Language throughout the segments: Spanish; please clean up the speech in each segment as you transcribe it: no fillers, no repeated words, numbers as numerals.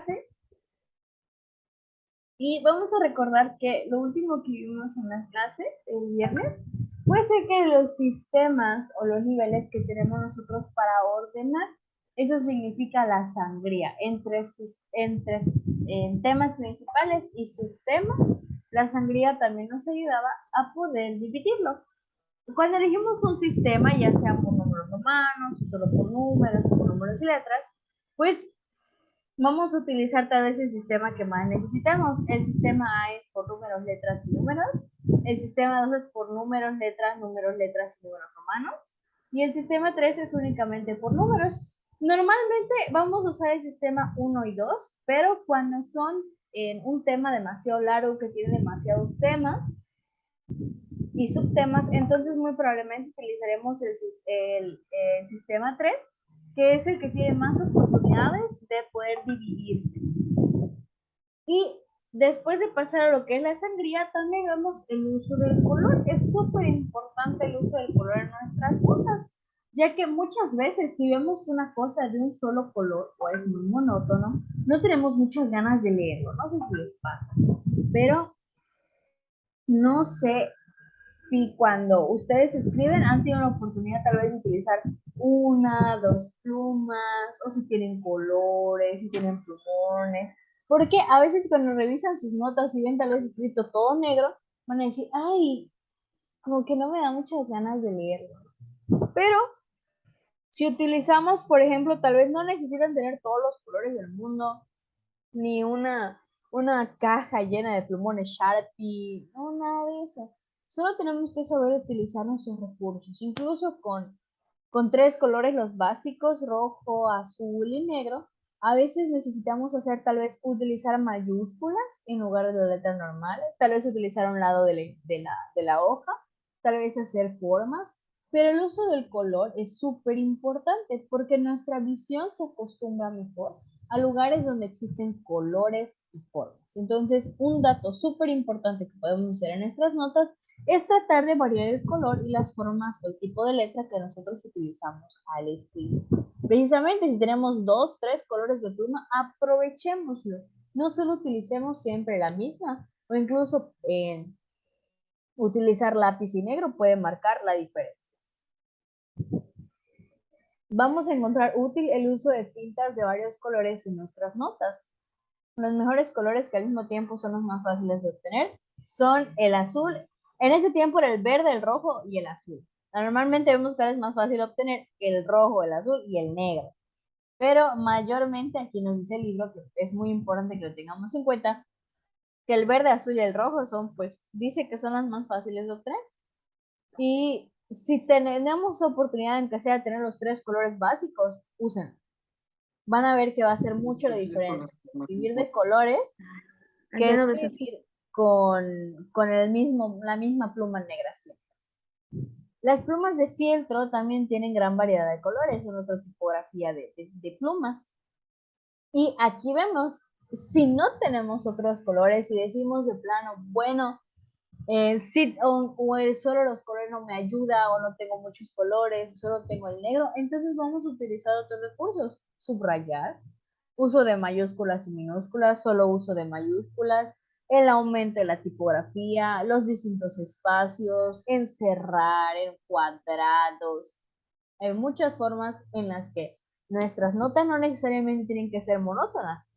clase y vamos a recordar que lo último que vimos en la clase el viernes puede ser que los sistemas o los niveles que tenemos nosotros para ordenar, eso significa la sangría entre temas principales y subtemas. La sangría también nos ayudaba a poder dividirlo. Cuando elegimos un sistema, ya sea por números romanos, o solo por números y letras, pues vamos a utilizar tal vez el sistema que más necesitamos. El sistema A es por números, letras y números. El sistema 2 es por números, letras y números romanos. Y el sistema 3 es únicamente por números. Normalmente vamos a usar el sistema 1 y 2, pero cuando son en un tema demasiado largo que tiene demasiados temas y subtemas, entonces muy probablemente utilizaremos el sistema 3, que es el que tiene más oportunidades de poder dividirse. Y después de pasar a lo que es la sangría, también vemos el uso del color. Es súper importante el uso del color en nuestras notas, ya que muchas veces si vemos una cosa de un solo color o es muy monótono, no tenemos muchas ganas de leerlo. No sé si les pasa, pero no sé si cuando ustedes escriben han tenido la oportunidad tal vez de utilizar una, dos plumas, o si tienen colores, si tienen plumones, porque a veces cuando revisan sus notas y ven tal vez escrito todo negro, van a decir, ay, como que no me da muchas ganas de leerlo. Pero si utilizamos, por ejemplo, tal vez no necesitan tener todos los colores del mundo, ni una caja llena de plumones Sharpie, no, nada de eso. Solo tenemos que saber utilizar nuestros recursos, incluso con tres colores los básicos, rojo, azul y negro. A veces necesitamos hacer tal vez utilizar mayúsculas en lugar de las letras normales, tal vez utilizar un lado de la hoja, tal vez hacer formas, pero el uso del color es súper importante porque nuestra visión se acostumbra mejor a lugares donde existen colores y formas. Entonces, un dato súper importante que podemos hacer en nuestras notas es tratar de variar el color y las formas o el tipo de letra que nosotros utilizamos al escribir. Precisamente si tenemos dos, tres colores de pluma, aprovechémoslo. No solo utilicemos siempre la misma, o incluso utilizar lápiz y negro puede marcar la diferencia. Vamos a encontrar útil el uso de tintas de varios colores en nuestras notas. Los mejores colores que al mismo tiempo son los más fáciles de obtener son el azul. En ese tiempo era el verde, el rojo y el azul. Normalmente vemos que es más fácil obtener el rojo, el azul y el negro. Pero mayormente aquí nos dice el libro que es muy importante que lo tengamos en cuenta, que el verde, azul y el rojo son, pues, dice que son las más fáciles de obtener. Y si tenemos oportunidad en que sea de tener los tres colores básicos, usen. Van a ver que va a hacer mucho la diferencia. Escribir de colores que escribir con la misma pluma negra siempre. Las plumas de fieltro también tienen gran variedad de colores, son otra tipografía de plumas. Y aquí vemos, si no tenemos otros colores, si decimos de plano, bueno, solo los colores no me ayuda o no tengo muchos colores, solo tengo el negro, entonces vamos a utilizar otros recursos, subrayar, uso de mayúsculas y minúsculas, solo uso de mayúsculas, el aumento de la tipografía, los distintos espacios, encerrar en cuadrados. Hay muchas formas en las que nuestras notas no necesariamente tienen que ser monótonas,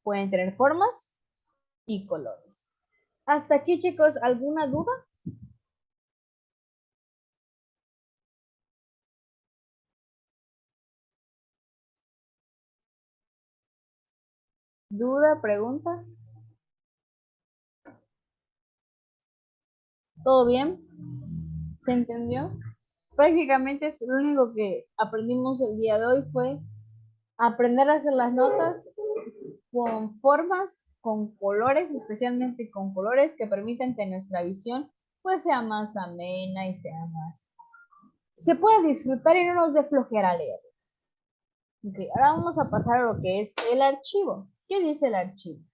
pueden tener formas y colores. Hasta aquí, chicos, ¿alguna duda? ¿Duda, pregunta? ¿Todo bien? ¿Se entendió? Prácticamente es lo único que aprendimos el día de hoy fue aprender a hacer las notas con formas, con colores, especialmente con colores que permiten que nuestra visión pues sea más amena y sea más... Se puede disfrutar y no nos dé flojera leer. Okay, ahora vamos a pasar a lo que es el archivo. ¿Qué dice el archivo?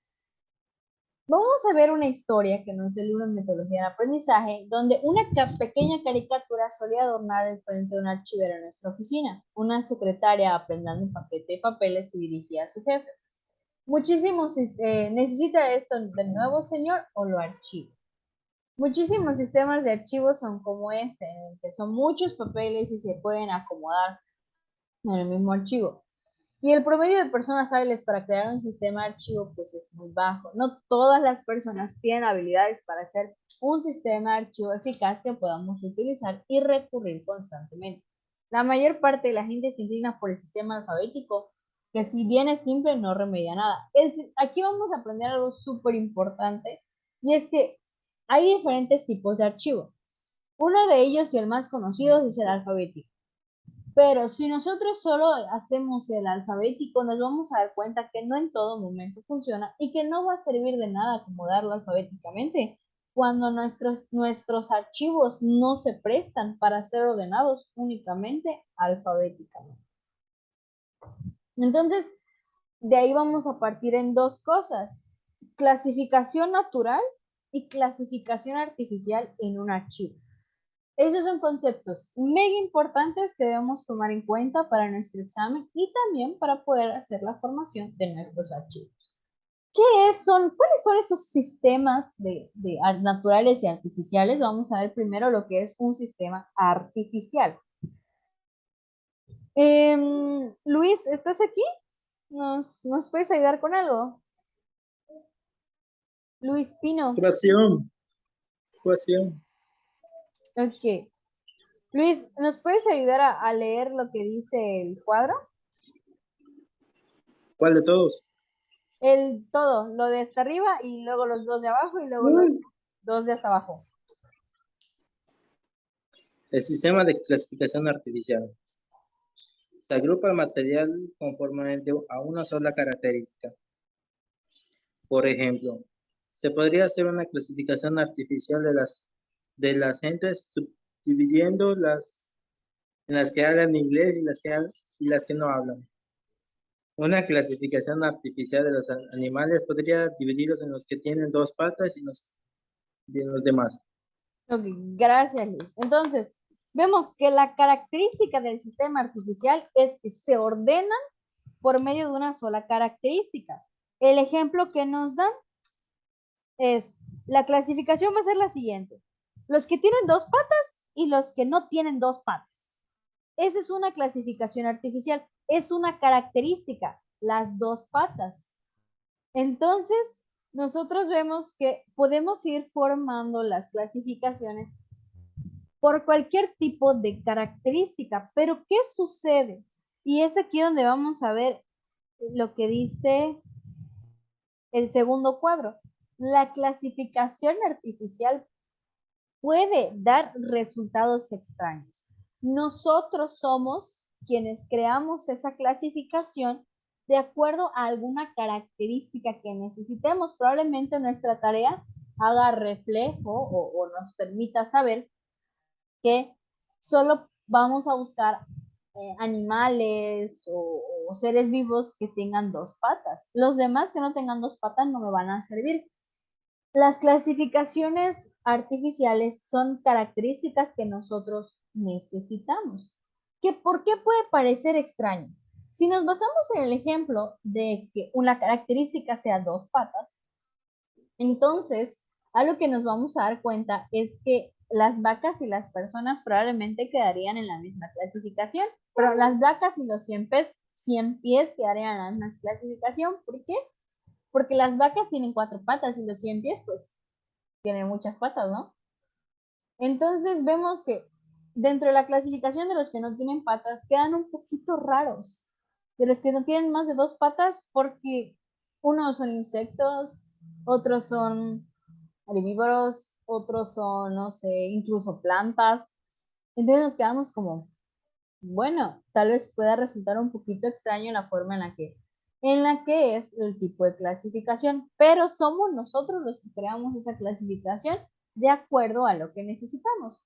Vamos a ver una historia que nos dio el libro de metodología de aprendizaje, donde una pequeña caricatura solía adornar el frente de un archivero en nuestra oficina. Una secretaria, apretando un paquete de papeles, se dirigía a su jefe. ¿Necesita esto de nuevo, señor, o lo archivo? Muchísimos sistemas de archivos son como este, en el que son muchos papeles y se pueden acomodar en el mismo archivo. Y el promedio de personas hábiles para crear un sistema de archivo pues es muy bajo. No todas las personas tienen habilidades para hacer un sistema de archivo eficaz que podamos utilizar y recurrir constantemente. La mayor parte de la gente se inclina por el sistema alfabético, que si bien es simple, no remedia nada. Aquí vamos a aprender algo súper importante, y es que hay diferentes tipos de archivo. Uno de ellos y el más conocido es el alfabético. Pero si nosotros solo hacemos el alfabético, nos vamos a dar cuenta que no en todo momento funciona y que no va a servir de nada acomodarlo alfabéticamente cuando nuestros archivos no se prestan para ser ordenados únicamente alfabéticamente. Entonces, de ahí vamos a partir en dos cosas: clasificación natural y clasificación artificial en un archivo. Esos son conceptos mega importantes que debemos tomar en cuenta para nuestro examen y también para poder hacer la formación de nuestros archivos. ¿Cuáles son esos sistemas naturales y artificiales? Vamos a ver primero lo que es un sistema artificial. Luis, ¿estás aquí? ¿Nos puedes ayudar con algo? Luis Pino. Ecuación. Ecuación. Ok. Luis, ¿nos puedes ayudar a leer lo que dice el cuadro? ¿Cuál de todos? Todo, lo de hasta arriba y luego los dos de abajo y luego los dos de hasta abajo. El sistema de clasificación artificial. Se agrupa el material conformemente a una sola característica. Por ejemplo, se podría hacer una clasificación artificial de las gentes subdividiendo en las que hablan inglés y las que no hablan. Una clasificación artificial de los animales podría dividirlos en los que tienen dos patas y en los demás. Ok, gracias, Luis. Entonces, vemos que la característica del sistema artificial es que se ordenan por medio de una sola característica. El ejemplo que nos dan es, la clasificación va a ser la siguiente: los que tienen dos patas y los que no tienen dos patas. Esa es una clasificación artificial, es una característica, las dos patas. Entonces, nosotros vemos que podemos ir formando las clasificaciones por cualquier tipo de característica, pero ¿qué sucede? Y es aquí donde vamos a ver lo que dice el segundo cuadro. La clasificación artificial puede dar resultados extraños. Nosotros somos quienes creamos esa clasificación de acuerdo a alguna característica que necesitemos. Probablemente nuestra tarea haga reflejo o nos permita saber que solo vamos a buscar animales o seres vivos que tengan dos patas. Los demás que no tengan dos patas no me van a servir. Las clasificaciones artificiales son características que nosotros necesitamos. ¿Por qué puede parecer extraño? Si nos basamos en el ejemplo de que una característica sea dos patas, entonces algo que nos vamos a dar cuenta es que las vacas y las personas probablemente quedarían en la misma clasificación, pero las vacas y los 100 pies quedarían en la misma clasificación. ¿Por qué? Porque las vacas tienen cuatro patas y los 100 pies pues tienen muchas patas, ¿no? Entonces vemos que dentro de la clasificación de los que no tienen patas quedan un poquito raros. De los que no tienen más de dos patas, porque unos son insectos, otros son herbívoros, otros son, no sé, incluso plantas. Entonces nos quedamos como, bueno, tal vez pueda resultar un poquito extraño la forma en la que es el tipo de clasificación, pero somos nosotros los que creamos esa clasificación de acuerdo a lo que necesitamos.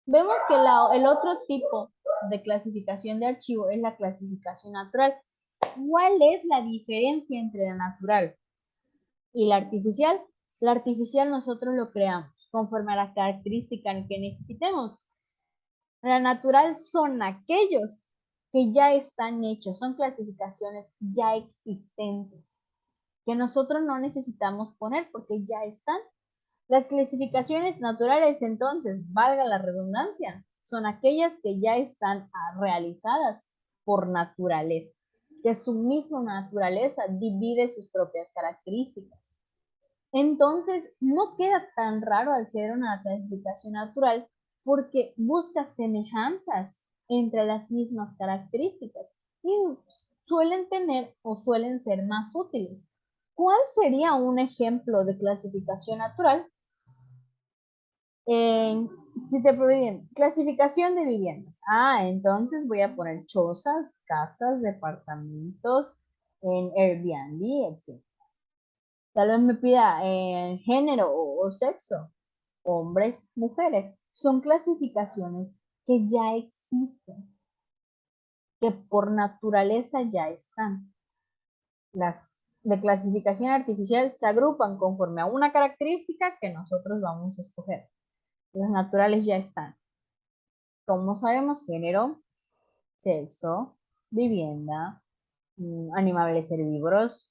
Vemos que el otro tipo de clasificación de archivo es la clasificación natural. ¿Cuál es la diferencia entre la natural y la artificial? La artificial nosotros lo creamos conforme a la característica que necesitemos. La natural son aquellos que ya están hechos, son clasificaciones ya existentes, que nosotros no necesitamos poner porque ya están. Las clasificaciones naturales, entonces, valga la redundancia, son aquellas que ya están realizadas por naturaleza, que su misma naturaleza divide sus propias características. Entonces, no queda tan raro al ser una clasificación natural porque busca semejanzas entre las mismas características y suelen tener o suelen ser más útiles. ¿Cuál sería un ejemplo de clasificación natural? Si te piden clasificación de viviendas, entonces voy a poner chozas, casas, departamentos en Airbnb, etc. Tal vez me pida género o sexo, hombres, mujeres. Son clasificaciones que ya existen, que por naturaleza ya están. Las de clasificación artificial se agrupan conforme a una característica que nosotros vamos a escoger. Los naturales ya están. Como sabemos, género, sexo, vivienda, animales herbívoros,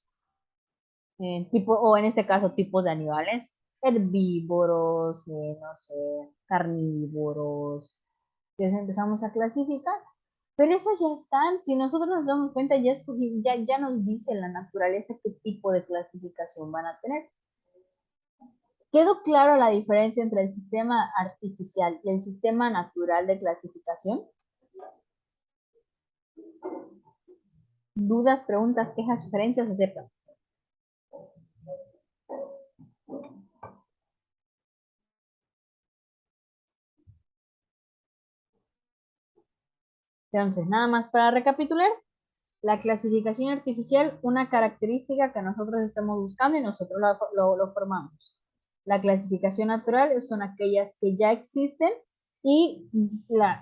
tipo, o en este caso, tipos de animales, herbívoros, no sé, carnívoros. Entonces empezamos a clasificar, pero esas ya están. Si nosotros nos damos cuenta, ya nos dice la naturaleza qué tipo de clasificación van a tener. ¿Quedó claro la diferencia entre el sistema artificial y el sistema natural de clasificación? Dudas, preguntas, quejas, sugerencias, aceptan. Entonces, nada más para recapitular, la clasificación artificial, una característica que nosotros estamos buscando y nosotros lo formamos. La clasificación natural son aquellas que ya existen y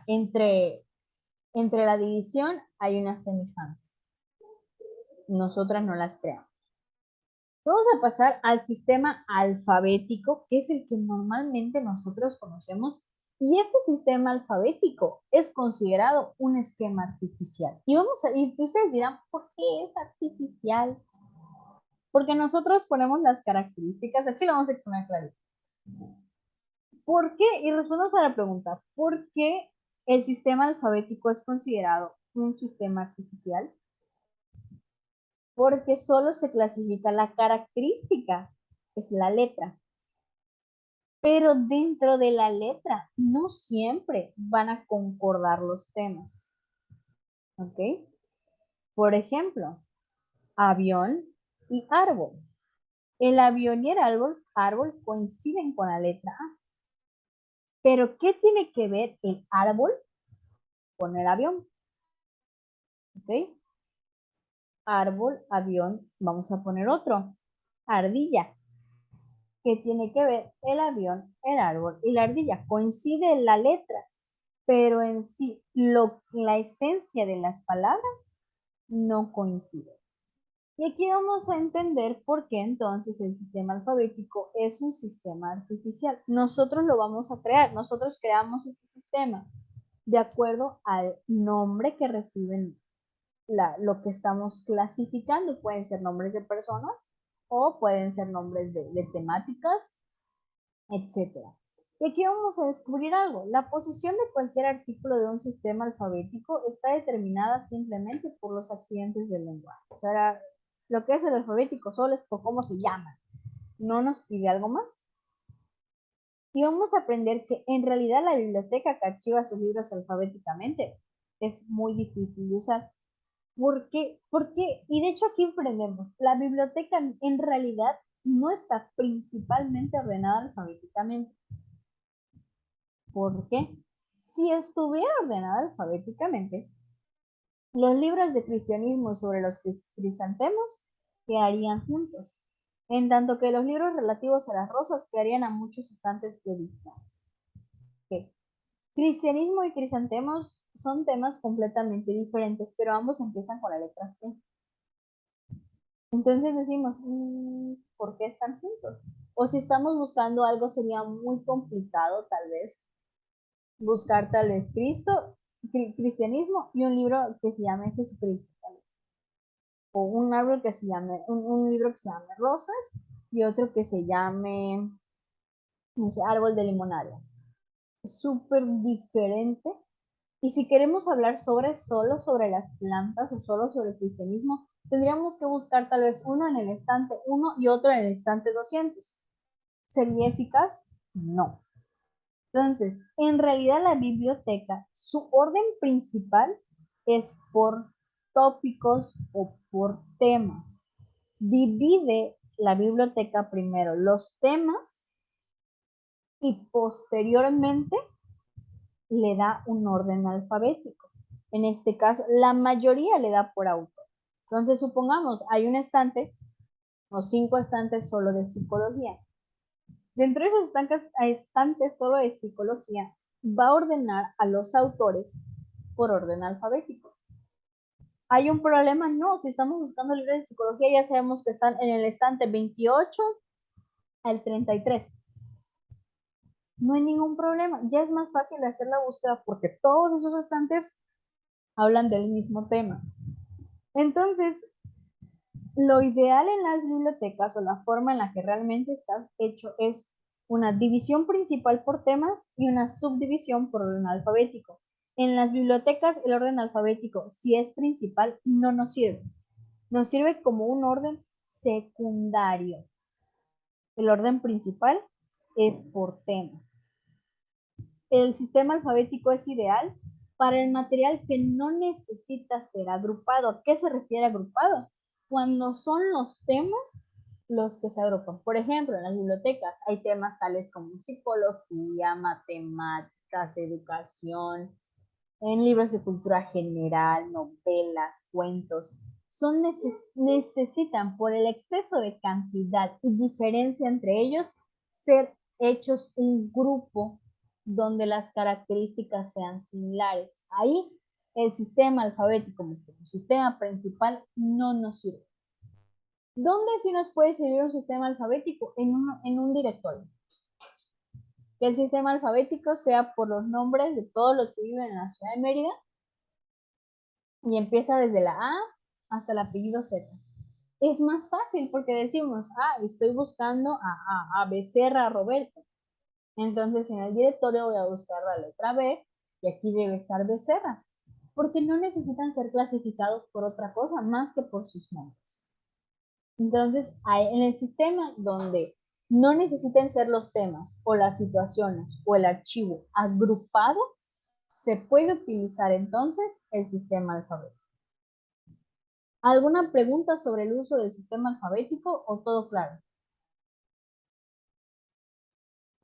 entre la división hay una semejanza. Nosotras no las creamos. Vamos a pasar al sistema alfabético, que es el que normalmente nosotros conocemos. Y este sistema alfabético es considerado un esquema artificial. Y ustedes dirán, ¿por qué es artificial? Porque nosotros ponemos las características, aquí lo vamos a exponer clarito. ¿Por qué? Y respondemos a la pregunta, ¿por qué el sistema alfabético es considerado un sistema artificial? Porque solo se clasifica la característica, es la letra. Pero dentro de la letra no siempre van a concordar los temas. ¿Ok? Por ejemplo, avión y árbol. El avión y el árbol coinciden con la letra A. Pero ¿qué tiene que ver el árbol con el avión? ¿Ok? Árbol, avión, vamos a poner otro. Ardilla. ¿Qué tiene que ver el avión, el árbol y la ardilla? Coincide en la letra, pero en sí, la esencia de las palabras no coincide. Y aquí vamos a entender por qué entonces el sistema alfabético es un sistema artificial. Nosotros lo vamos a crear, nosotros creamos este sistema de acuerdo al nombre que reciben lo que estamos clasificando. Pueden ser nombres de personas o pueden ser nombres de temáticas, etcétera. Y aquí vamos a descubrir algo. La posición de cualquier artículo de un sistema alfabético está determinada simplemente por los accidentes del lenguaje. O sea, lo que es el alfabético solo es por cómo se llama. No nos pide algo más. Y vamos a aprender que en realidad la biblioteca que archiva sus libros alfabéticamente es muy difícil de usar. ¿Por qué? Porque, y de hecho aquí aprendemos, la biblioteca en realidad no está principalmente ordenada alfabéticamente. ¿Por qué? Si estuviera ordenada alfabéticamente, los libros de cristianismo sobre los crisantemos quedarían juntos, en tanto que los libros relativos a las rosas quedarían a muchos estantes de distancia. ¿Qué? Cristianismo y crisantemos son temas completamente diferentes, pero ambos empiezan con la letra C. Entonces decimos, ¿por qué están juntos? O si estamos buscando algo, sería muy complicado tal vez buscar tal vez Cristo cristianismo y un libro que se llame Jesucristo, tal vez. O un árbol que se llame, un libro que se llame Rosas y otro que se llame, no sé, Árbol de Limonaria. Es súper diferente. Y si queremos hablar solo sobre las plantas o solo sobre el cristianismo, tendríamos que buscar tal vez uno en el estante 1 y otro en el estante 200. ¿Sería eficaz? No. Entonces, en realidad la biblioteca, su orden principal es por tópicos o por temas. Divide la biblioteca primero los temas y posteriormente le da un orden alfabético. En este caso, la mayoría le da por autor. Entonces, supongamos, hay un estante o 5 estantes solo de psicología. Dentro de esos estantes solo de psicología, va a ordenar a los autores por orden alfabético. ¿Hay un problema? No, si estamos buscando libros de psicología, ya sabemos que están en el estante 28 al 33. No hay ningún problema, ya es más fácil hacer la búsqueda porque todos esos estantes hablan del mismo tema. Entonces, lo ideal en las bibliotecas o la forma en la que realmente está hecho es una división principal por temas y una subdivisión por orden alfabético. En las bibliotecas el orden alfabético, si es principal, no nos sirve. Nos sirve como un orden secundario. El orden principal es por temas. El sistema alfabético es ideal para el material que no necesita ser agrupado. ¿A qué se refiere agrupado? Cuando son los temas los que se agrupan. Por ejemplo, en las bibliotecas hay temas tales como psicología, matemáticas, educación, en libros de cultura general, novelas, cuentos. Necesitan, por el exceso de cantidad y diferencia entre ellos, ser hechos un grupo donde las características sean similares. Ahí el sistema alfabético como sistema principal no nos sirve. ¿Dónde sí nos puede servir un sistema alfabético? En un directorio. Que el sistema alfabético sea por los nombres de todos los que viven en la ciudad de Mérida y empieza desde la A hasta el apellido Z. Es más fácil porque decimos, estoy buscando a Becerra Roberto. Entonces en el directorio voy a buscar la letra B y aquí debe estar Becerra, porque no necesitan ser clasificados por otra cosa más que por sus nombres. Entonces, en el sistema donde no necesiten ser los temas o las situaciones o el archivo agrupado, se puede utilizar entonces el sistema alfabético. ¿Alguna pregunta sobre el uso del sistema alfabético o todo claro?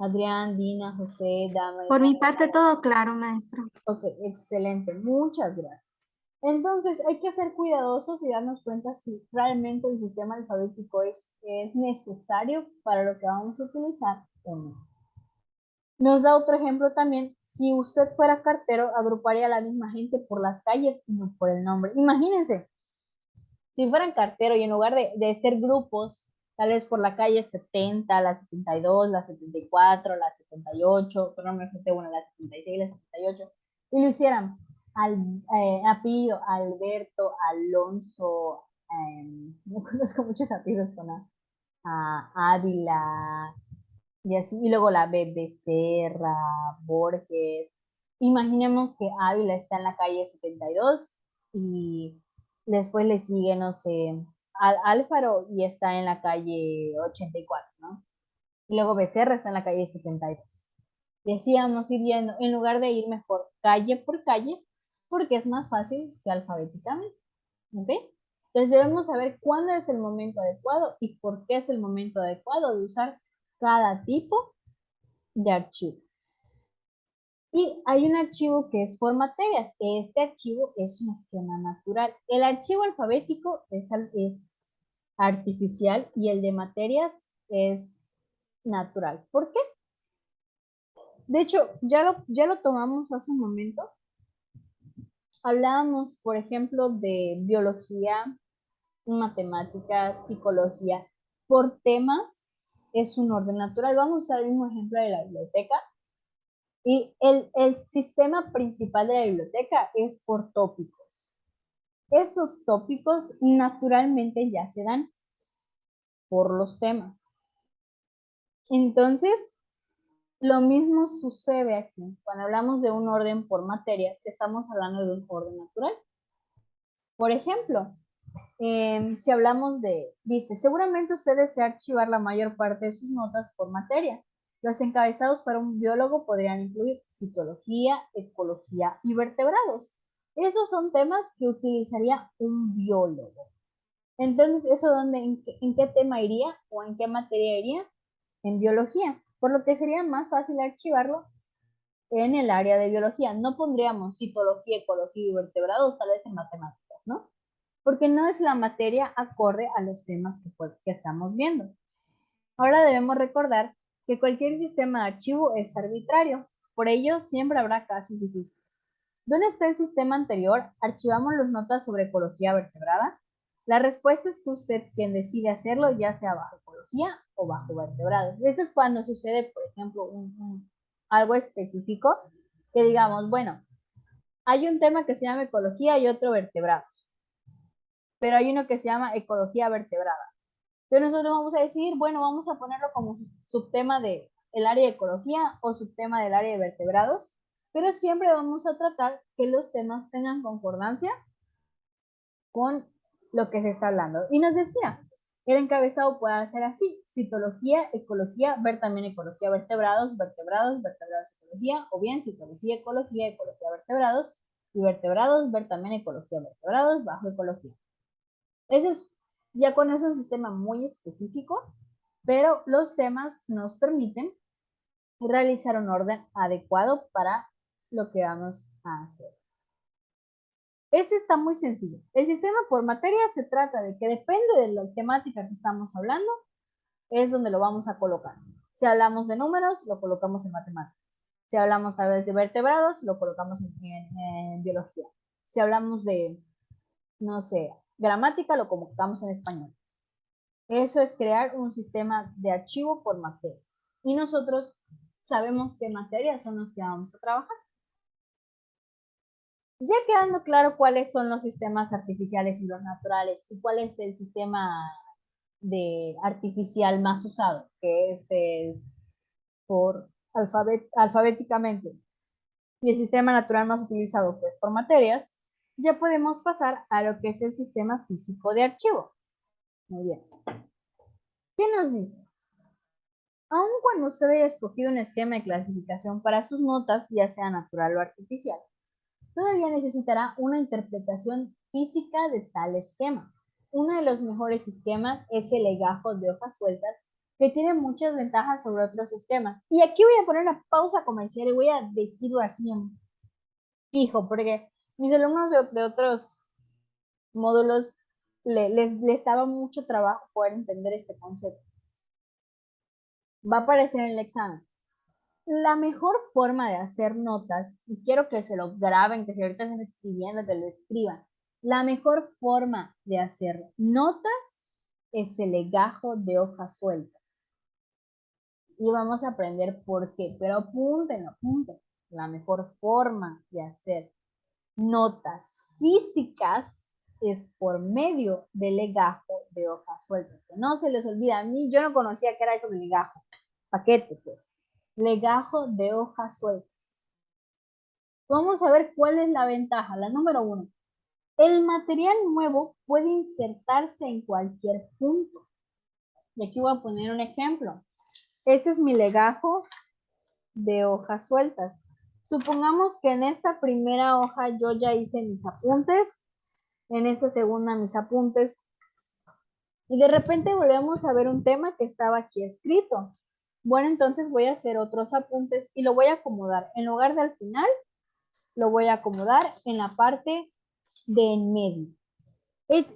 Adrián, Dina, José, Dama. Por mi parte, todo claro, maestro. Ok, excelente. Muchas gracias. Entonces, hay que ser cuidadosos y darnos cuenta si realmente el sistema alfabético es necesario para lo que vamos a utilizar o no. Nos da otro ejemplo también. Si usted fuera cartero, agruparía a la misma gente por las calles y no por el nombre. Imagínense, si fueran cartero y en lugar de ser grupos, tal vez por la calle 70, la 72, la 74, la 78, perdón, me falté una, la 76, la 78, y lo hicieran apellido Alberto, Alonso, no conozco muchos apellidos con Ávila, y así, y luego la B, Becerra, Borges. Imaginemos que Ávila está en la calle 72 y después le sigue, no sé, Alfaro y está en la calle 84, ¿no? Y luego Becerra está en la calle 72. Y así vamos ir yendo, en lugar de ir mejor calle por calle, porque es más fácil que alfabéticamente, ¿ok? Entonces debemos saber cuándo es el momento adecuado y por qué es el momento adecuado de usar cada tipo de archivo. Y hay un archivo que es por materias. Este archivo es un esquema natural. El archivo alfabético es artificial y el de materias es natural. ¿Por qué? De hecho, ya lo tomamos hace un momento. Hablábamos, por ejemplo, de biología, matemáticas, psicología. Por temas es un orden natural. Vamos a usar el mismo ejemplo de la biblioteca. Y el sistema principal de la biblioteca es por tópicos. Esos tópicos naturalmente ya se dan por los temas. Entonces, lo mismo sucede aquí. Cuando hablamos de un orden por materias, estamos hablando de un orden natural. Por ejemplo, si hablamos dice, seguramente usted desea archivar la mayor parte de sus notas por materia. Los encabezados para un biólogo podrían incluir citología, ecología y vertebrados. Esos son temas que utilizaría un biólogo. Entonces, ¿eso en qué tema iría o en qué materia iría? En biología. Por lo que sería más fácil archivarlo en el área de biología. No pondríamos citología, ecología y vertebrados, tal vez en matemáticas, ¿no? Porque no es la materia acorde a los temas que estamos viendo. Ahora debemos recordar que cualquier sistema de archivo es arbitrario, por ello siempre habrá casos difíciles. ¿Dónde está el sistema anterior? ¿Archivamos las notas sobre ecología vertebrada? La respuesta es que usted quien decide hacerlo, ya sea bajo ecología o bajo vertebrados. Esto es cuando sucede, por ejemplo, algo específico, que digamos, bueno, hay un tema que se llama ecología y otro vertebrados, pero hay uno que se llama ecología vertebrada. Pero nosotros vamos a decir, bueno, vamos a ponerlo como subtema del área de ecología o subtema del área de vertebrados, pero siempre vamos a tratar que los temas tengan concordancia con lo que se está hablando. Y nos decía, el encabezado puede ser así: citología, ecología, ver también ecología, vertebrados, vertebrados, vertebrados, ecología, o bien citología, ecología, vertebrados, y vertebrados, ver también ecología, vertebrados, bajo ecología. Ese es, ya con eso, un sistema muy específico, pero los temas nos permiten realizar un orden adecuado para lo que vamos a hacer. Este está muy sencillo. El sistema por materia se trata de que depende de la temática que estamos hablando, es donde lo vamos a colocar. Si hablamos de números, lo colocamos en matemáticas. Si hablamos tal vez de vertebrados, lo colocamos en biología. Si hablamos de, no sé, gramática, lo colocamos en español. Eso es crear un sistema de archivo por materias. Y nosotros sabemos qué materias son las que vamos a trabajar. Ya quedando claro cuáles son los sistemas artificiales y los naturales y cuál es el sistema de artificial más usado, que este es por alfabéticamente, y el sistema natural más utilizado, que es por materias, ya podemos pasar a lo que es el sistema físico de archivo. Muy bien. ¿Qué nos dice? Aun cuando usted haya escogido un esquema de clasificación para sus notas, ya sea natural o artificial, todavía necesitará una interpretación física de tal esquema. Uno de los mejores esquemas es el legajo de hojas sueltas, que tiene muchas ventajas sobre otros esquemas. Y aquí voy a poner una pausa comercial y voy a decirlo así en fijo, porque mis alumnos de otros módulos les daba mucho trabajo poder entender este concepto. Va a aparecer en el examen. La mejor forma de hacer notas, y quiero que se lo graben, que si ahorita están escribiendo, que lo escriban. La mejor forma de hacer notas es el legajo de hojas sueltas. Y vamos a aprender por qué, pero apúntenlo. La mejor forma de hacer notas físicas es por medio del legajo de hojas sueltas. Que no se les olvida, a mí yo no conocía que era eso del legajo. Paquete, pues. Legajo de hojas sueltas. Vamos a ver cuál es la ventaja. La número 1. El material nuevo puede insertarse en cualquier punto. Y aquí voy a poner un ejemplo. Este es mi legajo de hojas sueltas. Supongamos que en esta primera hoja yo ya hice mis apuntes, en esta segunda mis apuntes, y de repente volvemos a ver un tema que estaba aquí escrito. Bueno, entonces voy a hacer otros apuntes y lo voy a acomodar. En lugar de al final, lo voy a acomodar en la parte de en medio.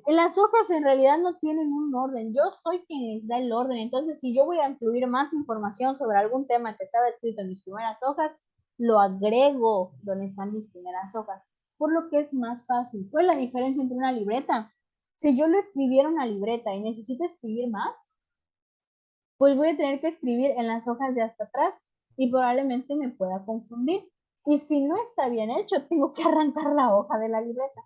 Las hojas en realidad no tienen un orden. Yo soy quien les da el orden. Entonces, si yo voy a incluir más información sobre algún tema que estaba escrito en mis primeras hojas, lo agrego donde están mis primeras hojas, por lo que es más fácil. ¿Cuál es la diferencia entre una libreta? Si yo lo escribiera en una libreta y necesito escribir más, pues voy a tener que escribir en las hojas de hasta atrás. y probablemente me pueda confundir. Y si no está bien hecho, tengo que arrancar la hoja de la libreta.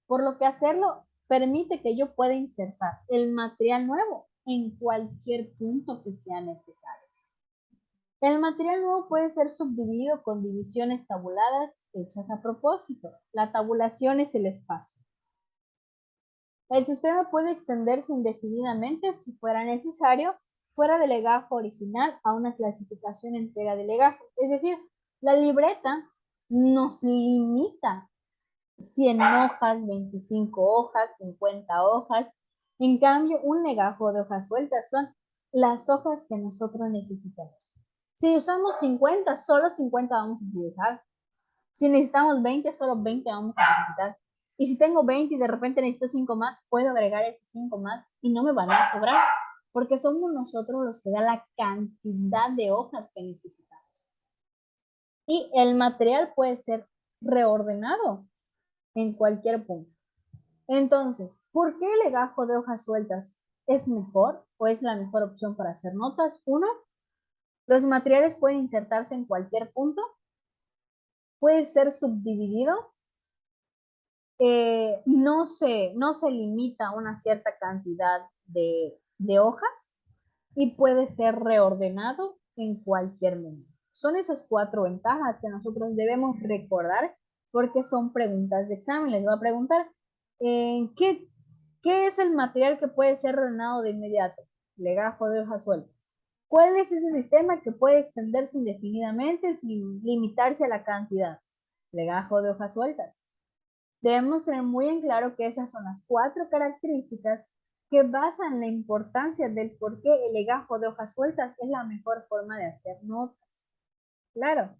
Por lo que hacerlo permite que yo pueda insertar el material nuevo en cualquier punto que sea necesario. El material nuevo puede ser subdividido con divisiones tabuladas hechas a propósito. La tabulación es el espacio. El sistema puede extenderse indefinidamente si fuera necesario, fuera del legajo original a una clasificación entera de legajo. Es decir, la libreta nos limita 100 hojas, 25 hojas, 50 hojas. En cambio, un legajo de hojas sueltas son las hojas que nosotros necesitamos. Si usamos 50, solo 50 vamos a utilizar. Si necesitamos 20, solo 20 vamos a necesitar. Y si tengo 20 y de repente necesito 5 más, puedo agregar esos 5 más y no me van a sobrar, porque somos nosotros los que dan la cantidad de hojas que necesitamos. Y el material puede ser reordenado en cualquier punto. Entonces, ¿por qué el legajo de hojas sueltas es mejor o es la mejor opción para hacer notas? Uno, los materiales pueden insertarse en cualquier punto, puede ser subdividido, no se limita a una cierta cantidad de hojas y puede ser reordenado en cualquier momento. Son esas 4 ventajas que nosotros debemos recordar porque son preguntas de examen. Les voy a preguntar, ¿qué es el material que puede ser reordenado de inmediato? Legajo de hojas sueltas. ¿Cuál es ese sistema que puede extenderse indefinidamente sin limitarse a la cantidad? Legajo de hojas sueltas. Debemos tener muy en claro que esas son las 4 características que basan la importancia del por qué el legajo de hojas sueltas es la mejor forma de hacer notas. Claro,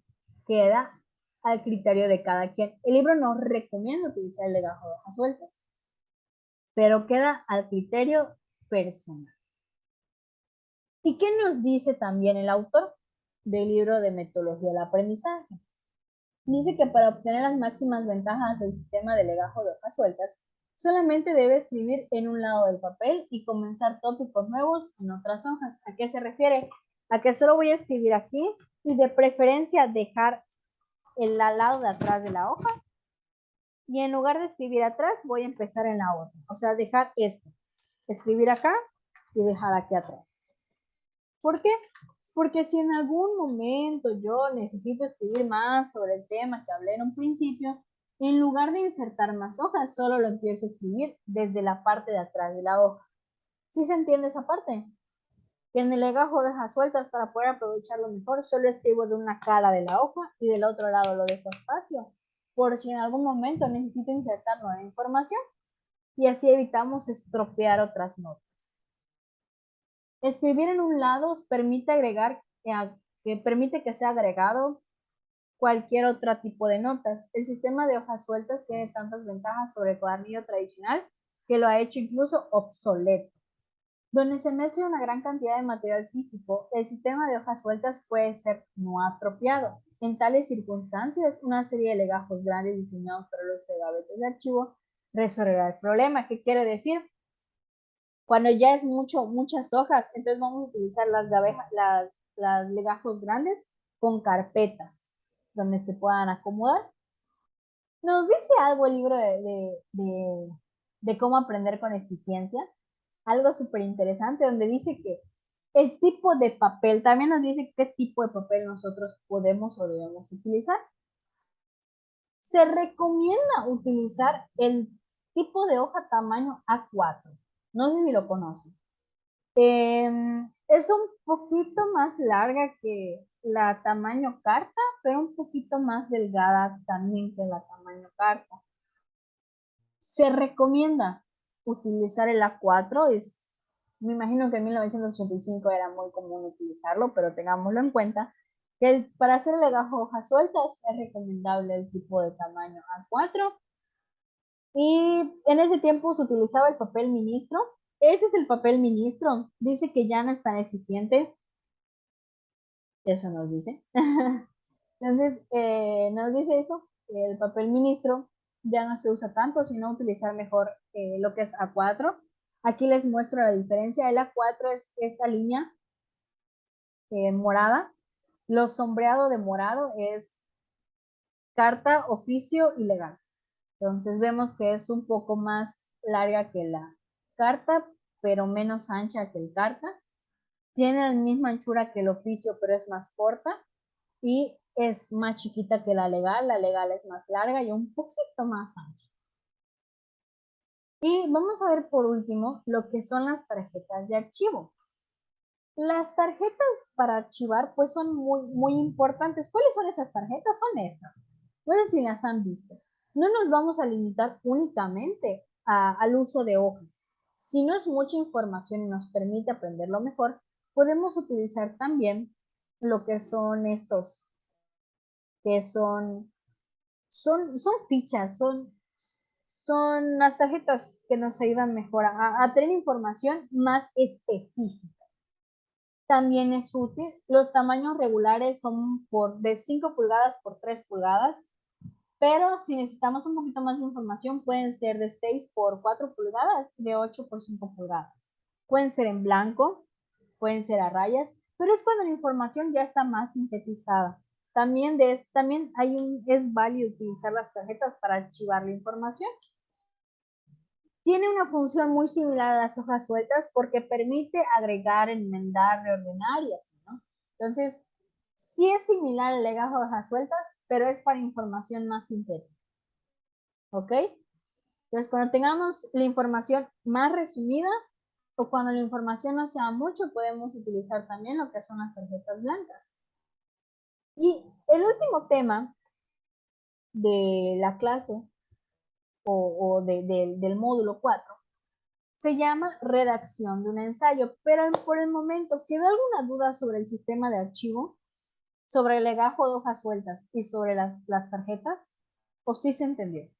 queda al criterio de cada quien. El libro nos recomienda utilizar el legajo de hojas sueltas, pero queda al criterio personal. ¿Y qué nos dice también el autor del libro de metodología del aprendizaje? Dice que para obtener las máximas ventajas del sistema de legajo de hojas sueltas, solamente debe escribir en un lado del papel y comenzar tópicos nuevos en otras hojas. ¿A qué se refiere? A que solo voy a escribir aquí y de preferencia dejar el lado de atrás de la hoja y en lugar de escribir atrás voy a empezar en la otra. O sea, dejar esto, escribir acá y dejar aquí atrás. ¿Por qué? Porque si en algún momento yo necesito escribir más sobre el tema que hablé en un principio, en lugar de insertar más hojas, solo lo empiezo a escribir desde la parte de atrás de la hoja. ¿Sí se entiende esa parte? Que en el legajo de hojas sueltas, para poder aprovecharlo mejor, solo escribo de una cara de la hoja y del otro lado lo dejo espacio, por si en algún momento necesito insertar nueva información y así evitamos estropear otras notas. Escribir en un lado permite permite que sea agregado cualquier otro tipo de notas. El sistema de hojas sueltas tiene tantas ventajas sobre el cuadernillo tradicional que lo ha hecho incluso obsoleto. Donde se mezcla una gran cantidad de material físico, el sistema de hojas sueltas puede ser no apropiado. En tales circunstancias, una serie de legajos grandes diseñados para los gavetas de archivo resolverá el problema. ¿Qué quiere decir? Cuando ya es muchas hojas, entonces vamos a utilizar las legajos grandes con carpetas donde se puedan acomodar. Nos dice algo el libro de cómo aprender con eficiencia, algo súper interesante, donde dice que el tipo de papel, también nos dice qué tipo de papel nosotros podemos o debemos utilizar. Se recomienda utilizar el tipo de hoja tamaño A4. No sé si lo conocen. Es un poquito más larga que la tamaño carta, pero un poquito más delgada también que la tamaño carta. Se recomienda utilizar el A4, me imagino que en 1985 era muy común utilizarlo, pero tengámoslo en cuenta que para hacer el legajo de hojas sueltas es recomendable el tipo de tamaño A4. Y en ese tiempo se utilizaba el papel ministro. Este es el papel ministro. Dice que ya no es tan eficiente. Eso nos dice. Entonces, nos dice esto, que el papel ministro ya no se usa tanto, sino utilizar mejor lo que es A4. Aquí les muestro la diferencia. El A4 es esta línea morada. Lo sombreado de morado es carta, oficio y legal. Entonces vemos que es un poco más larga que la carta, pero menos ancha que el carta. Tiene la misma anchura que el oficio, pero es más corta. Y es más chiquita que la legal. La legal es más larga y un poquito más ancha. Y vamos a ver por último lo que son las tarjetas de archivo. Las tarjetas para archivar pues son muy importantes. ¿Cuáles son esas tarjetas? Son estas. No sé si las han visto. No nos vamos a limitar únicamente al uso de hojas. Si no es mucha información y nos permite aprenderlo mejor, podemos utilizar también lo que son estos, que son fichas, son las tarjetas que nos ayudan mejor a tener información más específica. También es útil. Los tamaños regulares son de 5 pulgadas por 3 pulgadas, pero si necesitamos un poquito más de información, pueden ser de 6 por 4 pulgadas y de 8 por 5 pulgadas. Pueden ser en blanco, pueden ser a rayas, pero es cuando la información ya está más sintetizada. También es válido utilizar las tarjetas para archivar la información. Tiene una función muy similar a las hojas sueltas porque permite agregar, enmendar, reordenar y así, ¿no? Entonces, sí es similar al legajo de hojas sueltas, pero es para información más sintética. ¿Ok? Entonces, cuando tengamos la información más resumida o cuando la información no sea mucho, podemos utilizar también lo que son las tarjetas blancas. Y el último tema de la clase del módulo 4 se llama redacción de un ensayo, pero por el momento, ¿quedó alguna duda sobre el sistema de archivo, sobre el legajo de hojas sueltas y sobre las tarjetas? ¿O sí se entendió?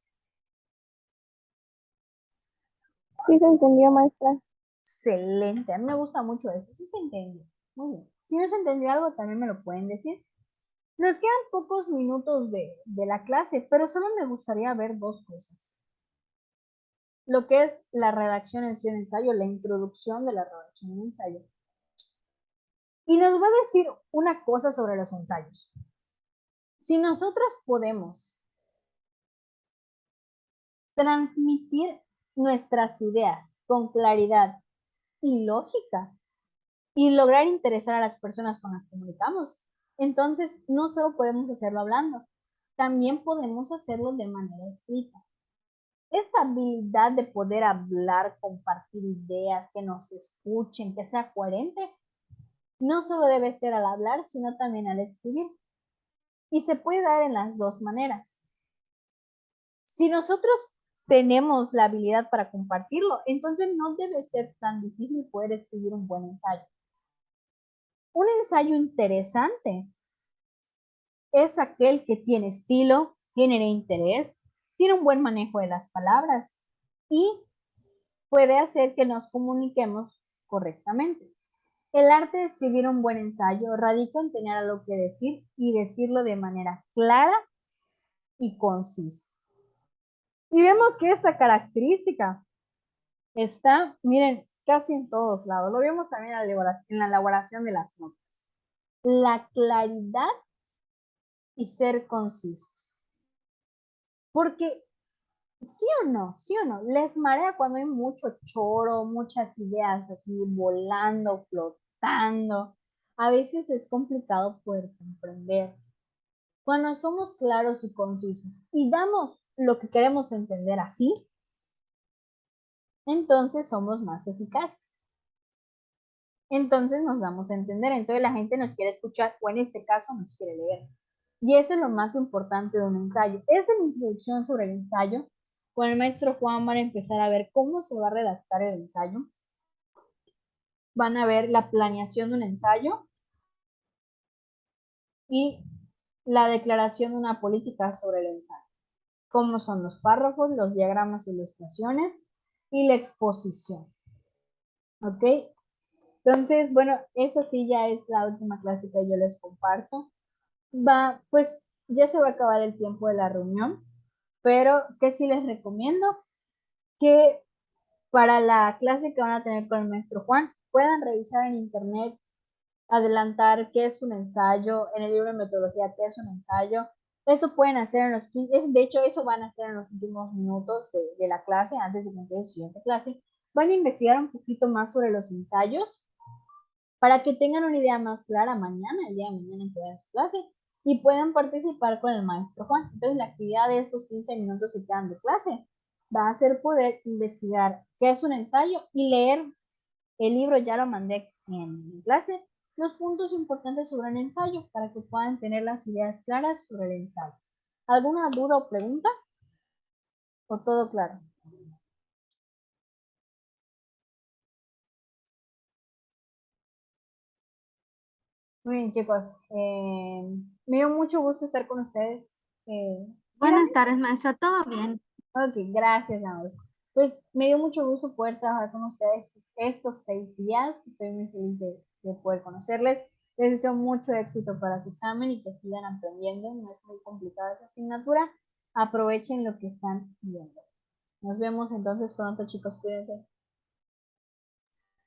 Sí se entendió, maestra. Excelente, a mí me gusta mucho eso, sí se entendió. Muy bien. Si no se entendió algo, también me lo pueden decir. Nos quedan pocos minutos de la clase, pero solo me gustaría ver dos cosas. Lo que es la redacción en sí en ensayo, la introducción de la redacción en ensayo. Y nos va a decir una cosa sobre los ensayos. Si nosotros podemos transmitir nuestras ideas con claridad y lógica y lograr interesar a las personas con las que comunicamos, entonces no solo podemos hacerlo hablando, también podemos hacerlo de manera escrita. Esta habilidad de poder hablar, compartir ideas, que nos escuchen, que sea coherente, no solo debe ser al hablar, sino también al escribir. Y se puede dar en las dos maneras. Si nosotros tenemos la habilidad para compartirlo, entonces no debe ser tan difícil poder escribir un buen ensayo. Un ensayo interesante es aquel que tiene estilo, tiene interés, tiene un buen manejo de las palabras y puede hacer que nos comuniquemos correctamente. El arte de escribir un buen ensayo radica en tener algo que decir y decirlo de manera clara y concisa. Y vemos que esta característica está, miren, casi en todos lados. Lo vemos también en la elaboración de las notas. La claridad y ser concisos. Porque sí o no, les marea cuando hay mucho choro, muchas ideas así volando, flotando. A veces es complicado poder comprender. Cuando somos claros y concisos y damos lo que queremos entender así, entonces somos más eficaces. Entonces nos damos a entender, entonces la gente nos quiere escuchar o en este caso nos quiere leer. Y eso es lo más importante de un ensayo. Esta es la introducción sobre el ensayo. Con el maestro Juan van a empezar a ver cómo se va a redactar el ensayo. Van a ver la planeación de un ensayo y la declaración de una política sobre el ensayo. Cómo son los párrafos, los diagramas, ilustraciones y la exposición. ¿Ok? Entonces, bueno, esta sí ya es la última clase que yo les comparto. Pues ya se va a acabar el tiempo de la reunión, pero que sí les recomiendo que para la clase que van a tener con el maestro Juan puedan revisar en internet adelantar qué es un ensayo, en el libro de metodología qué es un ensayo. Eso pueden hacer en los 15, de hecho eso van a hacer en los últimos minutos de la clase, antes de que empiece su siguiente clase. Van a investigar un poquito más sobre los ensayos para que tengan una idea más clara mañana, el día de mañana en que vean su clase, y puedan participar con el maestro Juan. Entonces la actividad de estos 15 minutos que quedan de clase va a ser poder investigar qué es un ensayo y leer el libro, ya lo mandé en clase, los puntos importantes sobre el ensayo para que puedan tener las ideas claras sobre el ensayo. ¿Alguna duda o pregunta? ¿O todo claro? Muy bien, chicos. Me dio mucho gusto estar con ustedes. Buenas Síganme. tardes, maestra. ¿Todo bien? Ok, gracias, Laura. Pues me dio mucho gusto poder trabajar con ustedes estos 6 días. Estoy muy feliz de poder conocerles. Les deseo mucho éxito para su examen y que sigan aprendiendo. No es muy complicada esa asignatura. Aprovechen lo que están viendo. Nos vemos entonces pronto, chicos. Cuídense.